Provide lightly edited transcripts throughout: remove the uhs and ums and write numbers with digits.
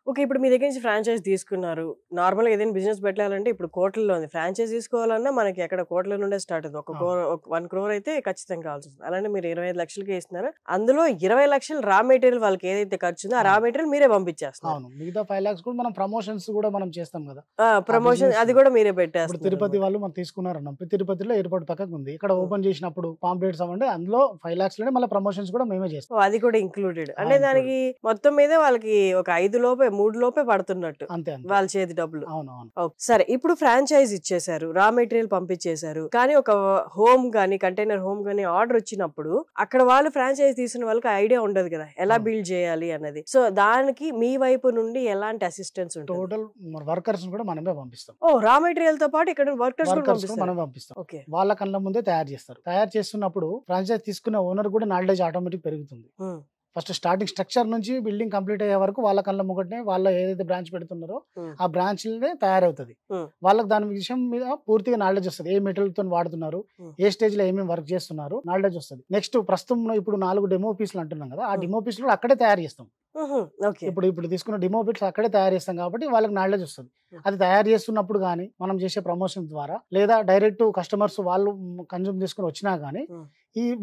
Okay. ఇప్పుడు మీ దగ్గర నుంచి ఫ్రాంచైజ్ తీసుకున్నారు. నార్మల్‌గా ఏదైనా బిజినెస్ పెట్టాలంటే ఇప్పుడు కోట్లలో ఉంది. ఫ్రాంచైజ్ తీసుకోవాలన్నా మనకి ఎక్కడ కోట్ల నుండే స్టార్ట్ అవుతుంది. ఒక అవును. 1,00,00,000 అయితే ఖచ్చితంగా కావాల్సొస్తుంది. అలాంటి మీరు 25,00,000కే ఇస్తున్నారు. అందులో 20,00,000 రా మెటీరియల్ వాళ్ళకి ఏదైతే ఖర్చుందో ఆ రా అవును. మెటీరియల్ మీరే పంపించేస్తున్నారు. అవును. మిగతా 5,00,000 కూడా మనం ప్రమోషన్స్ కూడా మనం చేస్తాం గదా! ఆ! ఆ ప్రమోషన్ బిజినెస్ అది కూడా మీరే ఇప్పుడు తిరుపతి పెట్టేస్తున్నారనమాట. వాళ్ళు మనం తీసుకున్నారన్నాం. తిరుపతిలో ఎయిర్‌పోర్ట్ పక్కకుంది. ఇక్కడ హ్మ్. ఓపెన్ చేసినప్పుడు పాంప్లెట్స్ అవ్వండి అందులో 5,00,000లోనే మళ్ళీ ప్రమోషన్స్ కూడా మేమే చేస్తాం. ఓహ్! అది కూడా ఇంక్లూడెడ్. ఆ! అంటే ఇంక్లూడెడ్. దానికి మొత్తం మీదే వాళ్ళకి ఒక 5 లోపే 3 లోపే పడుతున్నట్టు. అంతే. అంతే. వాళ్ళ చేతి డబ్బులు. అవునవును. ఓకే. సరే. ఇప్పుడు ఫ్రాంచైజ్ ఇచ్చేసారు. Raw material పంపించేసారు. కానీ ఒక హోమ్ గాని, కంటైనర్ హోమ్ గాని ఆర్డర్ వచ్చినప్పుడు అక్కడ వాళ్ళు ఫ్రాంచైజ్ తీసిన వాళ్ళకి ఐడియా ఉండదు కదా! ఎలా అవును. బిల్డ్ చేయాలి అన్నది. సో, దానికి మీ వైపు నుండి ఎలాంటి అసిస్టెన్స్ ఉంటుంది? టోటల్ వర్కర్స్‌ని కూడా మనమే పంపిస్తాం. ఓహ్! రా మెటీరియల్‌తో పాటు ఇక్కడ వర్కర్స్ కూడా వర్కర్స్ కూడా పంపిస్తారా? మనమే పంపిస్తాం. ఓకే. వాళ్ళ కళ్ళ ముందే తయారు చేస్తారు. తయారు చేస్తున్నప్పుడు ఫ్రాంచైజ్ తీసుకున్న ఓనర్ కూడా నాలెడ్జ్ ఆటోమేటిక్ పెరుగుతుంది. హ్మ్. ఫస్ట్ స్టార్టింగ్ స్ట్రక్చర్ నుంచి బిల్డింగ్ కంప్లీట్ అయ్యే వరకు వాళ్ళ కళ్ళ ముంగటనే వాళ్ళు ఏదైతే బ్రాంచ్ పెడుతున్నారో హ్మ్. ఆ బ్రాంచ్‌లనే తయారవుతది. హ్మ్. వాళ్ళకి దాని విషయం మీద పూర్తిగా నాలెడ్జ్ వస్తది. ఏ మెటీరియల్‌తోని వాడుతున్నారు? హ్మ్. ఏ స్టేజ్‌లో ఏమేమి వర్క్ చేస్తున్నారు? నాలెడ్జ్ వస్తది. నెక్స్ట్ ప్రస్తుతం ఇప్పుడు 4 డెమో పీస్‌లు అంటున్నాం కదా! ఆ హ్మ్. డెమో పీస్‌లు కూడా అక్కడే తయారు చేస్తాం. హుహు. ఓకే. ఇప్పుడు తీసుకున్న డెమో బిట్స్ అక్కడే తయారు చేస్తాం కాబట్టి వాళ్ళకి నాలెడ్జ్ వస్తది. హ్మ్. అది తయారు చేస్తున్నప్పుడు గాని, మనం చేసే ప్రమోషన్ ద్వారా లేదా డైరెక్ట్ కస్టమర్స్ వాళ్ళు కన్జ్యూమ్ చేసుకొని వచ్చినా గాని, హ్మ్.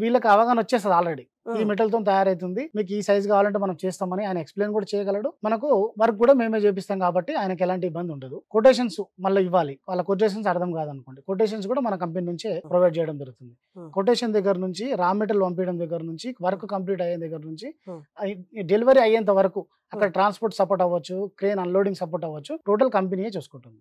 వీళ్ళకి అవగాహన వచ్చేస్తది ఆల్రెడీ. ఈ హ్మ్. మెటల్‌తోని తయారైతుంది. మీకు ఈ సైజ్ కావాలంటే మనం చేస్తామని ఆయన ఎక్స్‌ప్లెయిన్ కూడా చేయగలడు. మనకు వర్క్ కూడా మేమే చేపిస్తాం కాబట్టి ఆయనకి ఎలాంటి ఇబ్బంది ఉండదు. కొటేషన్స్ మళ్ళీ ఇవ్వాలి. వాళ్ళ కొటేషన్స్ అర్థం కాదనుకోండి. కొటేషన్స్ కూడా మన కంపెనీ నుంచే హ్మ్. ప్రొవైడ్ చేయడం జరుగుతుంది. హ్మ్. కొటేషన్ దగ్గర నుంచి, రా మెటీరియల్ పంపియడం దగ్గర నుంచి, వర్క్ కంప్లీట్ అయ్యే దగ్గర నుంచి, హ్మ్. డెలివరీ అయ్యేంత వరకు అక్కడ హ్మ్. ట్రాన్స్‌పోర్ట్ సపోర్ట్ అవ్వచ్చు, క్రేన్ అన్‌లోడింగ్ సపోర్ట్ అవ్వచ్చు. టోటల్ కంపెనీయే చూసుకుంటుంది.